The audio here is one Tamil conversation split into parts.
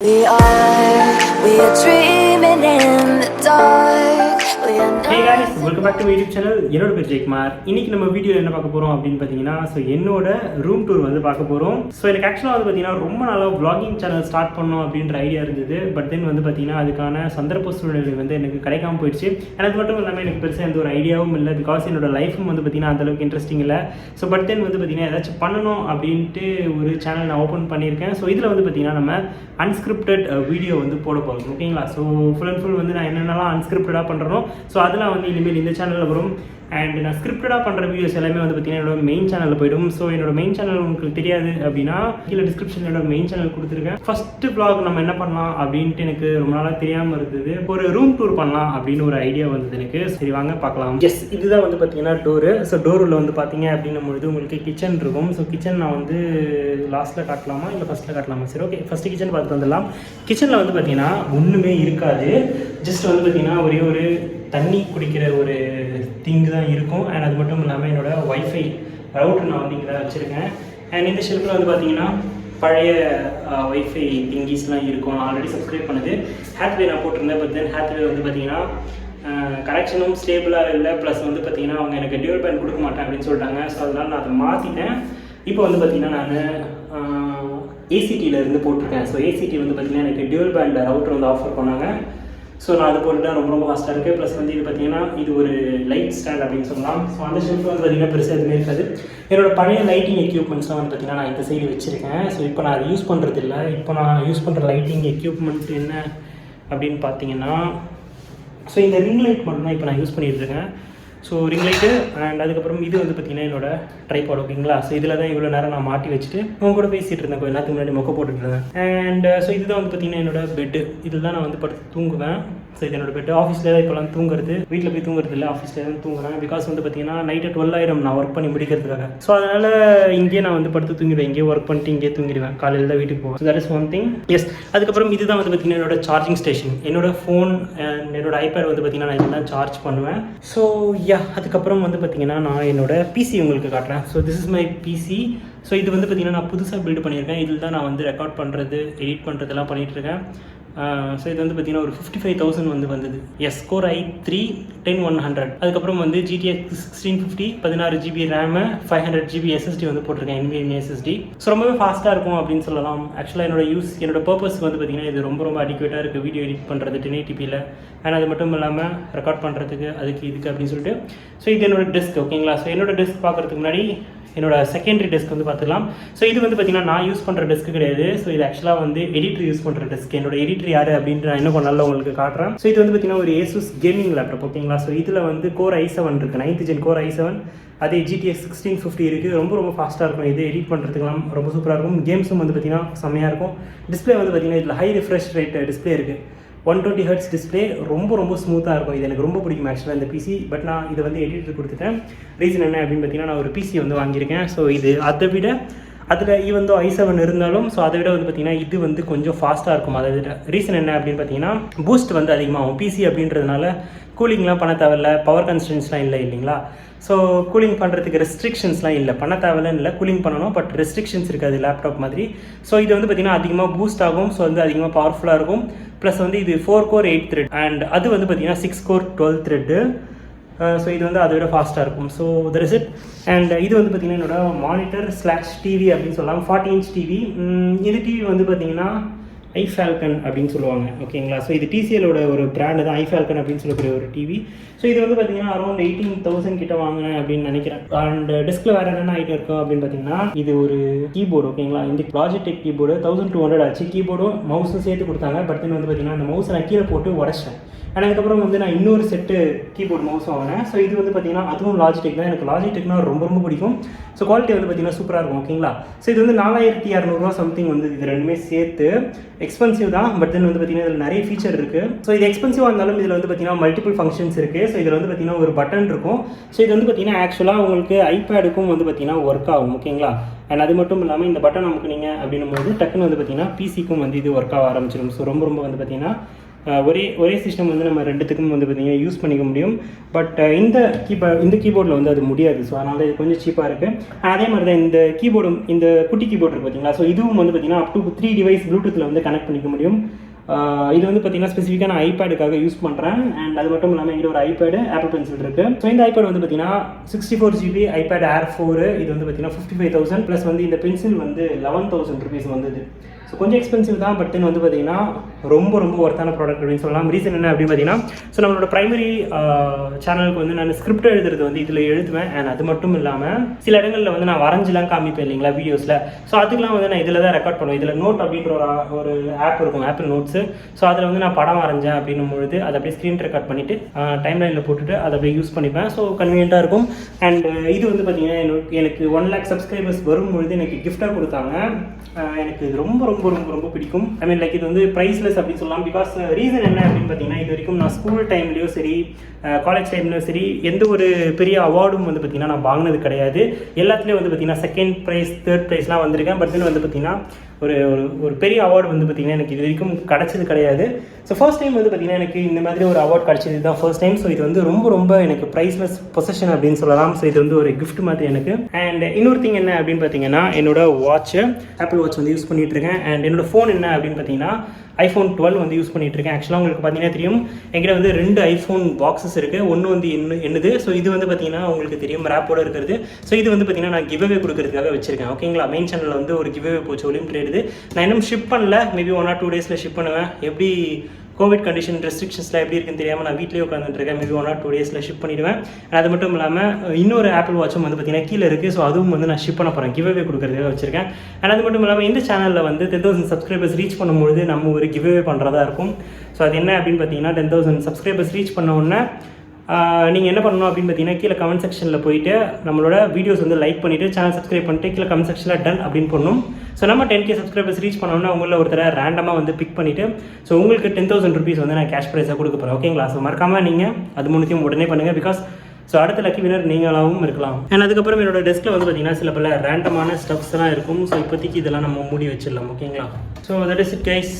We are dreaming in the dark. We are Hey guys, welcome back to my YouTube channel. என்னோட பேர் ஜெயக்குமார். இன்னைக்கு நம்ம வீடியோ என்ன பார்க்க போறோம் அப்படின்னு பார்த்தீங்கன்னா என்னோட ரூம் டூர் வந்து பார்க்க போறோம். எனக்கு ஆக்சுவலாக வந்து பார்த்தீங்கன்னா ரொம்ப நாளாக vlogging சேனல் ஸ்டார்ட் பண்ணணும் அப்படின்ற ஐடியா இருந்தது. பட் தென் வந்து பார்த்தீங்கன்னா அதுக்கான சந்தர்ப்ப சூழ்நிலை வந்து எனக்கு கிடைக்காம போயிடுச்சு. அது மட்டும் இல்லாமல் எனக்கு பெருசாக எந்த ஒரு ஐடியாவும் இல்லை. பிகாஸ் என்னோட லைஃபும் வந்து பார்த்தீங்கன்னா அந்தளவுக்கு இன்ட்ரெஸ்டிங் இல்லை. பட் தென் வந்து பார்த்தீங்கன்னா ஏதாச்சும் பண்ணணும் அப்படின்ட்டு ஒரு சேனல் நான் ஓப்பன் பண்ணியிருக்கேன். இதில் வந்து பார்த்தீங்கன்னா நம்ம அன்ஸ்கிரிப்டட் வீடியோ வந்து போட போகிறோம். ஓகேங்களா? ஃபுல் அண்ட் ஃபுல் வந்து நான் என்னென்னலாம் அன்ஸ்கிரிப்டடாக பண்ணுறனோ அதெல்லாம் வந்து இனிமேல் இந்த சேனலில் வரும். அண்ட் நான் ஸ்கிரிப்டடாக பண்ணுற வீடியோஸ் எல்லாமே வந்து பார்த்தீங்கன்னா என்னோட மெயின் சேனலில் போய்டும். என்னோட மெயின் சேனல் உங்களுக்கு தெரியாது அப்படின்னா கீழே டிஸ்கிரிப்ஷனில் என்னோட மெயின் சேனல் கொடுத்துருக்கேன். ஃபஸ்ட்டு vlog நம்ம என்ன பண்ணலாம் அப்படின்ட்டு எனக்கு ரொம்ப நாளாக தெரியாமல் இருந்தது. ஒரு ரூம் டூர் பண்ணலாம் அப்படின்னு ஒரு ஐடியா வந்தது எனக்கு. சரி வாங்க பார்க்கலாம். எஸ், இதுதான் வந்து பார்த்தீங்கன்னா டோரு. டோரில் வந்து பார்த்தீங்க அப்படின்னும் பொழுது உங்களுக்கு கிச்சன் இருக்கும். கிச்சன் நான் வந்து லாஸ்ட்டில் காட்டலாமா இல்லை ஃபஸ்ட்டில் காட்டலாமா? சரி, ஓகே, ஃபஸ்ட்டு கிச்சன் பார்த்துட்டு வந்துடலாம். கிச்சனில் வந்து பார்த்தீங்கன்னா ஒன்றுமே இருக்காது. ஜஸ்ட் வந்து பார்த்தீங்கன்னா ஒரே ஒரு தண்ணி குடிக்கிற ஒரு திங்கு தான் இருக்கும். அண்ட் அது மட்டும் இல்லாமல் என்னோடய ஒய்ஃபை ரவுட்டர் நான் வந்து இங்கே தான் வச்சுருக்கேன். அண்ட் இந்த ஷெல்ஃபில் வந்து பார்த்தீங்கன்னா பழைய ஒய்ஃபை திங்கிஸ்லாம் இருக்கும். ஆல்ரெடி சப்ஸ்கிரைப் பண்ணுது. ஹேத்வே நான் போட்டிருந்தேன். பட் தென் ஹேத்வே வந்து பார்த்தீங்கன்னா கனெக்ஷனும் ஸ்டேபிளாக இல்லை. ப்ளஸ் வந்து பார்த்தீங்கன்னா அவங்க எனக்கு டியூவல் பேண்ட் கொடுக்க மாட்டேன் அப்படின்னு சொல்லிட்டாங்க. அதனால் நான் அதை மாற்றிட்டேன். இப்போ வந்து பார்த்தீங்கன்னா நான் ஏசிடியில் இருந்து போட்டிருக்கேன். ஏசிடி வந்து பார்த்தீங்கன்னா எனக்கு டியூவல் பேண்ட் ரவுட்டர் வந்து ஆஃபர் பண்ணாங்க. நான் அது போட்டு தான் ரொம்ப ஃபாஸ்ட்டாக இருக்குது. ப்ளஸ் வந்து இது பார்த்தீங்கன்னா இது ஒரு லைட் ஸ்டாண்ட் அப்படின்னு சொல்லலாம். அந்த ஷெல்ஃப் வந்து பார்த்தீங்கன்னா பெருசாக எதுவுமே இருக்காது. என்னோட பழைய லைட்டிங் எக்யூப்மெண்ட்ஸ்லாம் வந்து பார்த்தீங்கன்னா நான் இந்த சைடு வச்சுருக்கேன். இப்போ நான் அதை யூஸ் பண்ணுறது இல்லை. இப்போ நான் யூஸ் பண்ணுற லைட்டிங் எக்யூப்மெண்ட் என்ன அப்படின்னு பார்த்தீங்கன்னா இந்த ரிங் லைட் மட்டும்தான் இப்போ நான் யூஸ் பண்ணிகிட்ருக்கேன். ரிங் லைட்டு அண்ட் அதுக்கப்புறம் இது வந்து பார்த்திங்கன்னா என்னோட ட்ரைபாட். ஓகேங்களா? இதில் தான் இவ்வளோ நேரம் நான் மாட்டி வச்சுட்டு அவங்க கூட பேசிகிட்டு இருந்தேன். கொஞ்சம் நேரத்துக்கு முன்னாடி மொக்க போட்டுருந்தேன். அண்ட் இதுதான் வந்து பார்த்திங்கன்னா என்னோட பெட்டு. இதில் தான் நான் வந்து படுத்து தூங்குவேன். இது என்னோட பெட்டு. ஆஃபீஸில் தான் இப்போலாம் தூங்குறது. வீட்டில் போய் தூங்குறது இல்லை, ஆஃபீஸில் தான் தூங்குறேன். பிகாஸ் வந்து பார்த்திங்கன்னா நைட்டு 12 நான் ஒர்க் பண்ணி முடிக்கிறதுக்காக. அதனால் இங்கேயே நான் வந்து படுத்து தூங்கிடுவேன். இங்கேயே ஒர்க் பண்ணிட்டு இங்கேயே தூங்கிடுவேன். காலையில் தான் வீட்டுக்கு போவேன். That is one thing. Yes, அதுக்கப்புறம் இதுதான் வந்து பார்த்திங்கன்னா என்னோட சார்ஜிங் ஸ்டேஷன். என்னோட ஃபோன் அண்ட் என்னோட ஐபேட் வந்து பார்த்திங்கன்னா நான் இதெல்லாம் சார்ஜ் பண்ணுவேன். அதுக்கப்புறம் வந்து பார்த்திங்கன்னா நான் என்னோட பிசி உங்களுக்கு காட்டுறேன். This is my PC. இது வந்து பார்த்திங்கன்னா நான் புதுசாக பில்டு பண்ணியிருக்கேன். இதில் தான் நான் வந்து ரெக்கார்ட் பண்ணுறது, எடிட் பண்ணுறதெல்லாம் பண்ணிகிட்ருக்கேன். இது வந்து பார்த்திங்கன்னா ஒரு 55,000 வந்து வந்தது. Core i3 10100. அதுக்கப்புறம் வந்து GTX 1650 16 GB RAM 500 GB SSD வந்து போட்டிருக்கேன். NVMe SSD. ரொம்பவே ஃபாஸ்ட்டாக இருக்கும் அப்படின்னு சொல்லலாம். ஆக்சுவலாக என்னோட பர்பஸ் வந்து பார்த்திங்கன்னா இது ரொம்ப அடிக்குவேட்டாக இருக்குது. வீடியோ எடிட் பண்ணுறது 1080pயில். அண்ட் அது மட்டும் இல்லாமல் ரெக்கார்ட் பண்ணுறதுக்கு இதுக்கு அப்படின்னு சொல்லிட்டு இது என்னோட டெஸ்க். ஓகேங்களா? என்னோட டெஸ்க் பார்க்குறதுக்கு முன்னாடி என்னோட செகண்டரி டெஸ்க் வந்து பார்த்துக்கலாம். இது வந்து பார்த்திங்கன்னா நான் யூஸ் பண்ணுற டெஸ்க் கிடையாது. இது ஆக்சுவலாக வந்து எடிட்டர் யூஸ் பண்ணுற டெஸ்க். என்னோட எடிட்டர் யார் அப்படின்ட்டு நான் இன்னும் கொஞ்சம் நல்லா உங்களுக்கு காட்டுறேன். இது வந்து பார்த்திங்கன்னா ஒரு Asus கேமிங் லேப்டாப். ஓகேங்களா? இதில் வந்து Core i7 இருக்குது. 9th Gen Core i7. அதே GTX 1650 இருக்குது. ரொம்ப ஃபாஸ்ட்டாக இருக்கும். இது எடிட் பண்ணுறதுக்கெல்லாம் ரொம்ப சூப்பராக இருக்கும். கேம்ஸும் வந்து பார்த்திங்கன்னா செம்மையாக இருக்கும். டிஸ்பிளே வந்து பார்த்திங்கன்னா இதில் ஹை ரிஃப்ரெஷ் ரேட் டிஸ்பிளே இருக்குது. 120 Hz டிஸ்பிளே. ரொம்ப ஸ்மூத்தாக இருக்கும். இது எனக்கு ரொம்ப பிடிக்கும் ஆக்சுவலாக இந்த பிசி. பட் நான் இதை வந்து எடிட்டர் கொடுத்துட்டேன். ரீசன் என்ன அப்படின்னு பார்த்தீங்கன்னா நான் ஒரு பிசி வந்து வாங்கியிருக்கேன். இது அதை விட அதில் ஈவன் தோ i7 இருந்தாலும் அதை விட வந்து பார்த்திங்கன்னா இது வந்து கொஞ்சம் ஃபாஸ்ட்டாக இருக்கும். அதை விட ரீசன் என்ன அப்படின்னு பார்த்தீங்கன்னா பூஸ்ட் வந்து அதிகமாகும். பிசி அப்படின்றதுனால கூலிங்லாம் பண்ண தேவையில்ல, பவர் கன்ஸ்டன்ஸ்லாம் இல்லைங்களா? கூலிங் பண்ணுறதுக்கு ரெஸ்ட்ரிக்ஷன்ஸ்லாம் இல்லை. பண்ண தேவையில்லைன்னு இல்லை, கூலிங் பண்ணணும். பட் ரெஸ்ட்ரிக்ஷன்ஸ் இருக்காது லேப்டாப் மாதிரி. இது வந்து பார்த்திங்கன்னா அதிகமாக பூஸ்ட் ஆகும். வந்து அதிகமாக பவர்ஃபுல்லாக இருக்கும். ப்ளஸ் வந்து இது 4 Core 8 thread அண்ட் அது வந்து பார்த்திங்கன்னா 6 Core 12 thread. இது வந்து அதை விட ஃபாஸ்ட்டாக இருக்கும். That is it. அண்ட் இது வந்து பார்த்திங்கன்னா என்னோட மானிட்டர் / டிவி அப்படின்னு சொல்லலாம். 40 inch டிவி. இது டிவி வந்து பார்த்திங்கன்னா iFalcon அப்படின்னு சொல்லுவாங்க. ஓகேங்களா? இது TCLோட ஒரு பிராண்டு தான் iFalcon அப்படின்னு சொல்லக்கூடிய ஒரு டிவி. இது வந்து பார்த்திங்கன்னா அரௌண்ட் 18,000 கிட்ட வாங்கினேன் அப்படின்னு நினைக்கிறேன். அண்ட் டெஸ்கில் வேறு என்னென்ன ஐட்டம் இருக்கும் அப்படின்னு பார்த்தீங்கன்னா இது ஒரு கீபோர்டு. ஓகேங்களா? இந்த Logitech கீபோர்டு 1200 ஆச்சு. கீபோர்டும் மவுஸும் சேர்த்து கொடுத்தாங்க. பட் தென் வந்து பார்த்திங்கன்னா அந்த மவுஸை நான் கீழே போட்டு உடச்சிட்டேன். அண்ட் அதுக்கப்புறம் வந்து நான் இன்னொரு செட்டு கீபோர்டு மவுஸ் வாங்கினேன். இது வந்து பார்த்திங்கன்னா அதுவும் Logitech தான். எனக்கு Logitechனா ரொம்ப பிடிக்கும். குவாலிட்டி வந்து பார்த்திங்கன்னா சூப்பராக இருக்கும். ஓகேங்களா? இது வந்து 4200 சம்திங் வந்து இது ரெண்டுமே சேர்த்து. எக்ஸ்பென்சிவ் தான். பட் தென் வந்து பார்த்திங்கன்னா இதில் நிறைய ஃபீச்சர் இருக்குது. இது எக்ஸ்பென்சிவாக இருந்தாலும் இதில் வந்து பார்த்திங்கன்னா மல்டிபிள் ஃபங்க்ஷன்ஸ் இருக்குது. இதில் வந்து பார்த்திங்கன்னா ஒரு பட்டன் இருக்கும். இது வந்து பார்த்திங்கன்னா ஆக்சுவலாக உங்களுக்கு ஐபேடுக்கும் வந்து பார்த்திங்கன்னா ஒர்க் ஆகும். ஓகேங்களா? அண்ட் அது மட்டும் இல்லாமல் இந்த பட்டன் அமுக்குனீங்க அப்படின்னும் போது டக்குன்னு வந்து பார்த்திங்கன்னா பிசிக்கும் வந்து இது ஒர்க் ஆக ஆரம்பிச்சிடும். ரொம்ப வந்து பார்த்திங்கன்னா ஒரே சிஸ்டம் வந்து நம்ம ரெண்டுத்துக்கும் வந்து பார்த்திங்கன்னா யூஸ் பண்ணிக்க முடியும். பட் இந்த கீபோர்டில் வந்து அது முடியாது. ஸோ அதனால் இது கொஞ்சம் சீப்பாக இருக்குது. அதே மாதிரி தான் இந்த கீபோர்டும், இந்த குட்டி கீபோர்டு இருக்குது பார்த்தீங்களா, ஸோ இதுவும் வந்து பார்த்திங்கன்னா அப் டு 3 டிவைஸ் ப்ளூடூத்தில் வந்து கனெக்ட் பண்ணிக்க முடியும். இது வந்து பார்த்திங்கன்னா ஸ்பெசிஃபிக்காக நான் ஐபேடுக்காக யூஸ் பண்ணுறேன். அண்ட் அது மட்டும் இல்லாமல் இங்கே ஒரு ஐபேடு ஆப்பிள் பென்சில் இருக்குது. ஸோ இந்த ஐபேட் வந்து பார்த்திங்கன்னா 64 GB ஐபேட் Air 4. இது வந்து பார்த்திங்கன்னா 55,000 ப்ளஸ் வந்து இந்த பென்சில் வந்து 11,000 rupees வந்தது. ஸோ கொஞ்சம் எக்ஸ்பென்சிவ் தான். பட் தென் வந்து பார்த்திங்கன்னா ரொம்ப ஒர்த்தான ப்ராடக்ட் அப்படின்னு சொல்லலாம். ரீசன் என்ன அப்படின்னு பார்த்தீங்கன்னா, ஸோ நம்மளோட ப்ரைமரி சேனலுக்கு வந்து நான் ஸ்கிரிப்ட் எழுதுறது வந்து இதில் எழுதுவேன். அண்ட் அது மட்டும் இல்லாமல் சில இடங்களில் வந்து நான் வரைஞ்சிலாம் காமிப்பேன் இல்லைங்களா வீடியோஸில். ஸோ அதுக்கெலாம் வந்து நான் இதில் தான் ரெக்கார்ட் பண்ணுவேன். இதில் நோட் அப்படின்ற ஒரு ஆப் இருக்கும், ஆப்பிள் நோட்ஸு. ஸோ அதில் வந்து நான் படம் வரைஞ்சேன் அப்படின்னும் பொழுது அதை அப்படியே ஸ்க்ரீன் ரெக்கார்ட் பண்ணிவிட்டு டைம்லைனில் போட்டுட்டு அதை அப்படியே யூஸ் பண்ணிப்பேன். ஸோ கன்வீனியண்ட்டாக இருக்கும். அண்ட் இது வந்து பார்த்திங்கன்னா எனக்கு 1 lakh சப்ஸ்கிரைபர்ஸ் வரும்பொழுது எனக்கு கிஃப்டாக கொடுத்தாங்க. எனக்கு இது ரொம்ப பிடிக்கும். ஐ மீன் லைக் இது வந்து ப்ரைஸ்லெஸ் அப்படின்னு சொல்லலாம். பிகாஸ் ரீசன் என்ன அப்படின்னு பார்த்தீங்கன்னா, இது வரைக்கும் நான் ஸ்கூல் டைம்லேயும் சரி, காலேஜ் டைம்லையும் சரி, எந்த ஒரு பெரிய அவார்டும் வந்து பார்த்திங்கன்னா நான் வாங்கினது கிடையாது. எல்லாத்துலேயும் வந்து பார்த்திங்கன்னா 2nd ப்ரைஸ் 3rd ப்ரைஸ்லாம் வந்திருக்கேன். பட் தென் வந்து பார்த்திங்கன்னா ஒரு பெரிய அவார்டு வந்து பார்த்திங்கன்னா எனக்கு இது வரைக்கும் கிடச்சது கிடையாது. ஸோ ஃபர்ஸ்ட் டைம் வந்து பார்த்திங்கன்னா எனக்கு இந்த மாதிரி ஒரு அவார்ட் கிடச்சது தான் ஃபர்ஸ்ட் டைம். ஸோ இது வந்து ரொம்ப எனக்கு ப்ரைஸ்லெஸ் பொசிஷன் அப்படின்னு சொல்லலாம். ஸோ இது வந்து ஒரு கிஃப்ட் மாதிரி எனக்கு. அண்ட் இன்னொரு திங் என்ன அப்படின்னு பார்த்தீங்கன்னா, என்னோட வாட்ச், ஆப்பிள் வாட்ச் வந்து யூஸ் பண்ணிகிட்டு இருக்கேன். அண்ட் என்னோட ஃபோன் என்ன அப்படின்னு பார்த்தீங்கன்னா iPhone 12 வந்து யூஸ் பண்ணிகிட்டு இருக்கேன். ஆக்சுவலாக உங்களுக்கு பார்த்தீங்கன்னா தெரியும், என்கிட்ட வந்து 2 iPhone பாக்ஸஸ் இருக்குது. ஒன்று வந்து என்னது, ஸோ இது வந்து பார்த்தீங்கன்னா உங்களுக்கு தெரியும் ரேப்போடு இருக்கிறது. ஸோ இது வந்து பார்த்தீங்கன்னா நான் கிவ்அவே கொடுக்கறதுக்காக வச்சிருக்கேன். ஓகேங்களா, மெயின் சேனலில் வந்து ஒரு கிவ்அவே போச்சு, ஒலிம்பிக் ட்ரேடு. நான் இன்னும் ஷிப் பண்ணல, மேபி 1 or 2 days ஷிப் பண்ணுவேன். எப்படி கோவிட் கண்டிஷன் ரெஸ்ட்ரிக்ஷன்ஸ்லாம் எப்படி இருக்குன்னு தெரியாமல் நான் வீட்டிலேயே உட்காந்துட்டுருக்கேன். மேபி 1 or 2 days ஷிப் பண்ணிவிடுவேன். அது மட்டும் இல்லாமல் இன்னொரு ஆப்பிள் வாட்சும் வந்து பார்த்திங்கன்னா கீழே இருக்குது. ஸோ அதுவும் வந்து நான் ஷிப் பண்ண போகிறேன், கிவ்அவே கொடுக்குறதுக்காக வச்சிருக்கேன். அண்ட் அது மட்டும் இல்லாமல் இந்த சேனலில் வந்து 10,000 சப்ஸ்கிரைபர்ஸ் ரீச் பண்ணும்பொழுது நம்ம ஒரு கிவ்அவே பண்ணுறதா இருக்கும். ஸோ அது என்ன அப்படின்னு பார்த்தீங்கன்னா, 10,000 சப்ஸ்கிரைபர்ஸ் ரீச் பண்ண உடனே நீங்கள் என்ன பண்ணணும் அப்படின்னு பார்த்தீங்கன்னா, கீழே கமெண்ட் செக்ஷனில் போயிட்டு நம்மளோட வீடியோஸ் வந்து லைக் பண்ணிவிட்டு சேனல் சப்ஸ்கிரைப் பண்ணிட்டு கீழே கமெண்ட் செக்ஷனில் டன் அப்படின்னு பண்ணணும். ஸோ நம்ம 10K சப்ஸ்கிரைபர்ஸ் ரீச் பண்ணோன்னா உங்களில் ஒருத்தரை ரேண்டமாக வந்து பிக் பண்ணிவிட்டு ஸோ உங்களுக்கு 10,000 rupees வந்து நான் கேஷ் ப்ரைஸாக கொடுக்க போகிறேன். ஓகேங்களா, ஸோ மறக்காமல் நீங்கள் அது மூணுத்தையும் உடனே பண்ணுங்கள். பிகாஸ் ஸோ அடுத்த லக்கி வினர் நீங்களாகவும் இருக்கலாம். அண்ட் அதுக்கப்புறம் என்னோட டெஸ்கில் வந்து பார்த்தீங்கன்னா சில பல ரேண்டமான ஸ்டப்ஸ்லாம் இருக்கும். ஸோ இப்போதைக்கு இதெல்லாம் நம்ம மூடி வச்சிடலாம். ஓகேங்களா, so that is it guys.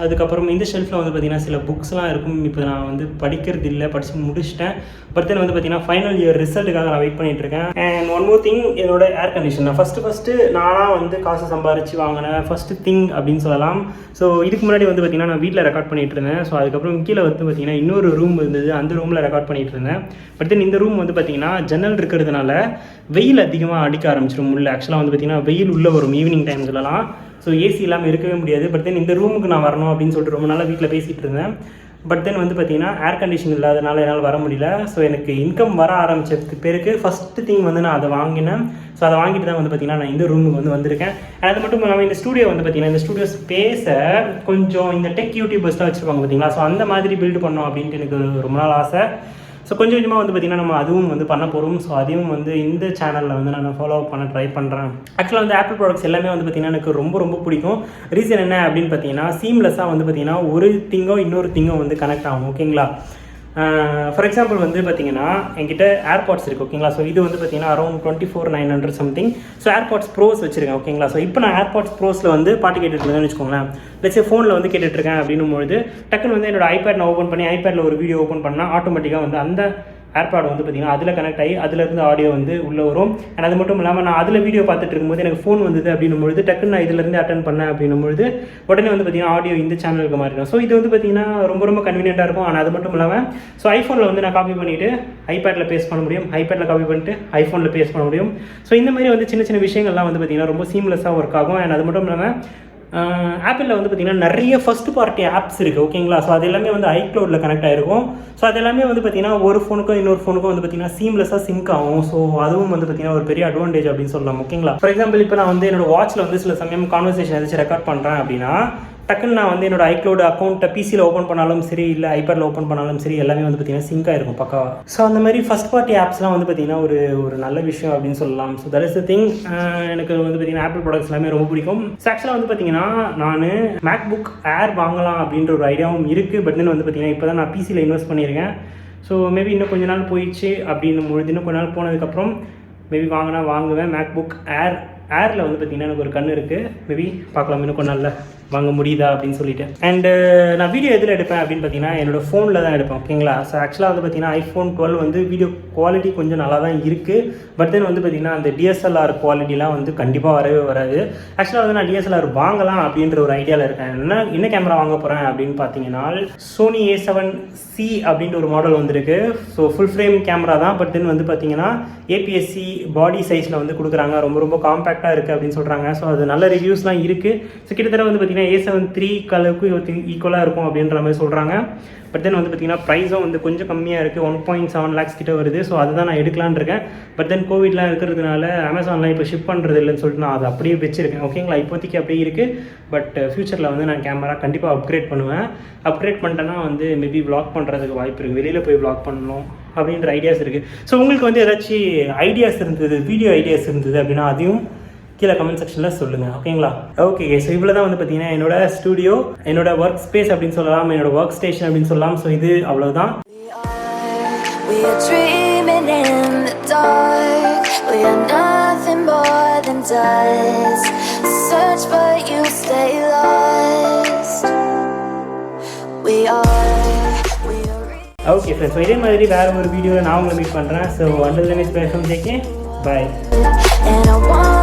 அதுக்கப்புறம் இந்த ஷெல்ஃபில் வந்து பார்த்திங்கன்னா சில புக்ஸ்லாம் இருக்கும். இப்போ நான் வந்து படிக்கிறது இல்லை, படித்து முடிச்சிட்டேன். பட் தென் வந்து பார்த்திங்கன்னா ஃபைனல் இயர் ரிசல்ட்டுக்காக நான் வெயிட் பண்ணிகிட்ருக்கேன். அண்ட் ஒன் மோர் திங், என்னோட ஏர் கண்டிஷன் நான் ஃபஸ்ட்டு நானாக வந்து காசு சம்பாரித்து வாங்கினேன் ஃபஸ்ட்டு திங் அப்படின்னு சொல்லலாம். ஸோ இதுக்கு முன்னாடி வந்து பார்த்திங்கன்னா நான் வீட்டில் ரெக்கார்ட் பண்ணிகிட்டு இருந்தேன். ஸோ அதுக்கப்புறம் கீழே வந்து பார்த்திங்கன்னா இன்னொரு ரூம் இருந்தது, அந்த ரூமில் ரெக்கார்ட் பண்ணிகிட்டு இருந்தேன். பட் தென் இந்த ரூம் வந்து பார்த்திங்கன்னா ஜன்னல் இருக்கிறதுனால வெயில் அதிகமாக அடிக்க ஆரம்பிச்சிடும் உள்ள. ஆக்சுவலாக வந்து பார்த்திங்கன்னா வெயில் உள்ளே வரும் ஈவினிங் டைம்ஸ்லலாம். ஸோ ஏசி இல்லாமல் இருக்கவே முடியாது. பட் தென் இந்த ரூமுக்கு நான் வரணும் அப்படின்னு சொல்லிட்டு ரொம்ப நாளாக வீட்டில் பேசிகிட்டு இருந்தேன். பட் தென் வந்து பார்த்திங்கன்னா ஏர் கண்டிஷன் இல்லாதனால என்னால் வர முடியல. ஸோ எனக்கு இன்கம் வர ஆரம்பிச்சதுக்கு பிறகு ஃபஸ்ட்டு திங் வந்து நான் அதை வாங்கினேன். ஸோ அதை வாங்கிட்டு தான் வந்து பார்த்திங்கன்னா நான் இந்த ரூமுக்கு வந்து வந்திருக்கேன். அது மட்டும் இல்லாமல் இந்த ஸ்டூடியோ வந்து பார்த்திங்கன்னா இந்த ஸ்டூடியோ ஸ்பேஸை கொஞ்சம் இந்த டெக் யூடியூபர்ஸ்லாம் வச்சுருப்பாங்க பார்த்திங்களா. ஸோ அந்த மாதிரி பில்டு பண்ணோம் அப்படின்ட்டு எனக்கு ரொம்ப நாள் ஆசை. ஸோ கொஞ்சம் கொஞ்சமாக வந்து பார்த்திங்கன்னா நம்ம அதுவும் வந்து பண்ண போகிறோம். ஸோ அதையும் வந்து இந்த சேனலில் வந்து நான் ஃபாலோ பண்ண ட்ரை பண்ணுறேன். ஆக்சுவலாக வந்து ஆப்பிள் ப்ராடக்ட்ஸ் எல்லாமே வந்து பார்த்திங்கன்னா எனக்கு ரொம்ப பிடிக்கும். ரீசன் என்ன அப்படின்னு பார்த்தீங்கன்னா, சீம்லெஸ்ஸாக வந்து பார்த்திங்கன்னா ஒரு திங்கோ இன்னொரு திங்கோ வந்து கனெக்ட் ஆகும். ஓகேங்களா, ஃபார் எக்ஸாம்பிள் வந்து பார்த்திங்கன்னா என்கிட்ட ஏர்பாட்ஸ் இருக்குது. ஓகேங்களா, ஸோ இது வந்து பார்த்திங்கன்னா around 24,900 something. So AirPods Pros வச்சுருக்கேன். ஓகேங்களா, ஸோ இப்போ நான் ஏர்பாட்ஸ் ப்ரோஸில் வந்து பாட்டு கேட்டுருக்கேன்னு வச்சுக்கோங்களேன். லெட்ஸே ஃபோனில் வந்து கேட்டுட்ருக்கேன் அப்படின்னும் பொழுது டக்குன்னு வந்து என்னோட ஐபேட் நான் ஓப்பன் பண்ணி ஐபேடில் ஒரு வீடியோ ஓப்பன் பண்ணால் ஆட்டோமேட்டிக்காக வந்து அந்த ஏர்பாட் வந்து பார்த்திங்கன்னா அதில் கனெக்ட் ஆகி அதிலேருந்து ஆடியோ வந்து உள்ளே வரும். அண்ட் அது மட்டும் இல்லாமல் நான் அதில் வீடியோ பார்த்துட்டு இருக்கும்போது எனக்கு ஃபோன் வந்தது அப்படின்னும் பொழுது டக்குன்னு நான் இதிலேருந்து அட்டன் பண்ணேன் அப்படின்னும் பொழுது உடனே வந்து பார்த்திங்கன்னா ஆடியோ இந்த சேனலுக்கு மாறிடும். ஸோ இது வந்து பார்த்திங்கன்னா ரொம்ப கன்வீனியண்ட்டாக இருக்கும். ஆனால் அது மட்டும் இல்லாமல் ஸோ ஐஃபோனில் வந்து நான் காப்பி பண்ணிவிட்டு ஐபேடில் பேஸ்ட் பண்ண முடியும், ஐபேடில் காப்பி பண்ணிட்டு ஐஃபோனில் பேஸ்ட் பண்ண முடியும். ஸோ இந்த மாதிரி வந்து சின்ன விஷயங்கள்லாம் வந்து பார்த்திங்கன்னா ரொம்ப சீம்லெஸ்ஸாக ஒர்க் ஆகும். அண்ட் அது மட்டும் இல்லாமல் ஆப்பிளில் வந்து பார்த்திங்கன்னா நிறைய ஃபஸ்ட் பார்ட்டி ஆப்ஸ் இருக்குது. ஓகேங்களா, ஸோ அது எல்லாமே வந்து ஐக்ளவுடில் கனெக்ட் ஆகிருக்கும். ஸோ அது எல்லாமே வந்து பார்த்திங்கன்னா ஒரு ஃபோனுக்கும் இன்னொரு ஃபோனுக்கும் வந்து பார்த்திங்கன்னா சீம்லெஸ்ஸாக சிங்க் ஆகும். ஸோ அதுவும் வந்து பார்த்திங்கன்னா ஒரு பெரிய அட்வான்டேஜ் அப்படின்னு சொல்லலாம். ஓகேங்களா, ஃபார் எக்ஸாம்பிள் இப்போ நான் வந்து என்னோட வாட்சில் வந்து சில சமயம் கான்வர்சேஷன் ஏதாச்சும் ரெக்கார்ட் பண்ணுறேன் அப்படின்னா டக்குன்னு நான் வந்து என்னோட ஐக்ளவுட் அக்கௌண்ட்டை பிசியில் ஓப்பன் பண்ணாலும் சரி, இல்லை ஐபேடில் ஓப்பன் பண்ணாலும் சரி, எல்லாமே வந்து பார்த்திங்கன்னா சிங்க் ஆகிருக்கும் பக்காவாக. ஸோ அந்த மாதிரி ஃபஸ்ட் பார்ட்டி ஆப்ஸ்லாம் வந்து பார்த்திங்கன்னா ஒரு நல்ல விஷயம் அப்படின்னு சொல்லலாம். So that is the thing. எனக்கு வந்து பார்த்திங்கன்னா ஆப்பிள் ப்ராடக்ட்ஸ் எல்லாமே ரொம்ப பிடிக்கும். ஸோ ஆக்சுவலாக வந்து பார்த்திங்கன்னா நான் மேக்புக் ஏர் வாங்கலாம் அப்படின்ற ஒரு ஐடியாவும் இருக்குது. பட் தென் வந்து பார்த்திங்கன்னா இப்போ தான் நான் பிசியில் இன்வெஸ்ட் பண்ணியிருக்கேன். ஸோ மேபி இன்னும் கொஞ்ச நாள் போயிடுச்சு அப்படின்னும் பொழுது இன்னும் கொஞ்ச நாள் போனதுக்கப்புறம் மேபி வாங்கினா வாங்குவேன். மேக்புக் ஏரில் வந்து பார்த்திங்கன்னா எனக்கு ஒரு கண் இருக்குது. மேபி பார்க்கலாம் இன்னும் கொஞ்ச நாளில். வாங்க முடியுதா அப்படின்னு சொல்லிட்டு. அண்டு நான் வீடியோ எதில் எடுப்பேன் அப்படின்னு பார்த்தீங்கன்னா என்னோடய ஃபோனில் தான் எடுப்பேன். ஓகேங்களா? ஸோ ஆக்சுவலாக வந்து பார்த்தீங்கன்னா iPhone 12 வந்து வீடியோ குவாலிட்டி கொஞ்சம் நல்லா தான் இருக்குது. பட் தென் வந்து பார்த்தீங்கன்னா அந்த DSLR குவாலிட்டிலாம் வந்து கண்டிப்பாக வரவே வராது. ஆக்சுவலாக வந்து நான் DSLR வாங்கலாம் அப்படின்ற ஒரு ஐடியாவில் இருக்கேன். என்ன கேமரா வாங்க போகிறேன் அப்படின்னு பார்த்தீங்கன்னா Sony A7C அப்படின்ற ஒரு மாடல் வந்திருக்கு. ஸோ ஃபுல் ஃப்ரேம் கேமரா தான். பட் தென் வந்து பார்த்தீங்கன்னா APS-C பாடி சைஸில் வந்து கொடுக்குறாங்க. ரொம்ப காம்பேக்டாக இருக்குது அப்படின்னு சொல்கிறாங்க. ஸோ அது நல்ல ரிவ்யூஸ்லாம் இருக்குது. ஸோ கிட்டத்தட்ட வந்து பார்த்தீங்கன்னா A7 III அளவுக்கு ஈக்குவலாக இருக்கும் அப்படின்ற மாதிரி சொல்கிறாங்க. பட் தென் வந்து பார்த்தீங்கன்னா ப்ரைஸும் வந்து கொஞ்சம் கம்மியாக இருக்குது. 1.7 lakhs கிட்ட வருது. ஸோ அதுதான் நான் எடுக்கலான்னு இருக்கேன். பட் தென் கோவிட்லாம் இருக்கிறதுனால அமேசான்லாம் இப்போ ஷிப் பண்ணுறது இல்லைன்னு சொல்லிட்டு நான் அதை அப்படியே வச்சுருக்கேன். ஓகேங்களா? இப்போதைக்கு அப்படியே இருக்குது. பட் ஃப்யூச்சரில் வந்து நான் கேமரா கண்டிப்பாக அப்கிரேட் பண்ணுவேன். அப்கிரேட் பண்ணிட்டேன்னா வந்து மேபி வ்ளாக் பண்ணுறதுக்கு வாய்ப்பு இருக்குது. வெளியில் போய் வ்ளாக் பண்ணணும் அப்படின்ற ஐடியாஸ் இருக்குது. ஸோ உங்களுக்கு வந்து ஏதாச்சும் ஐடியாஸ் இருந்தது, வீடியோ ஐடியாஸ் இருந்தது அப்படின்னா அதையும் கீழே கமெண்ட் செக்ஷனில் சொல்லுங்கள். ஓகேங்களா? ஓகே. ஸோ இவ்வளோ தான் வந்து பார்த்தீங்கன்னா என்னோட ஸ்டூடியோ, என்னோட ஒர்க் ஸ்பேஸ் அப்படின்னு சொல்லலாம், என்னோட ஒர்க் ஸ்டேஷன் அப்படின்னு சொல்லலாம். ஸோ இது அவ்வளோதான். We are dreaming in the dark. We are nothing more than dust. Search but you stay lost. We are okay friends, so இதே மாதிரி வேறு ஒரு வீடியோவில் நான் உங்களை மீட் பண்ணுறேன். So until then, it's bye from JK. Bye. and I want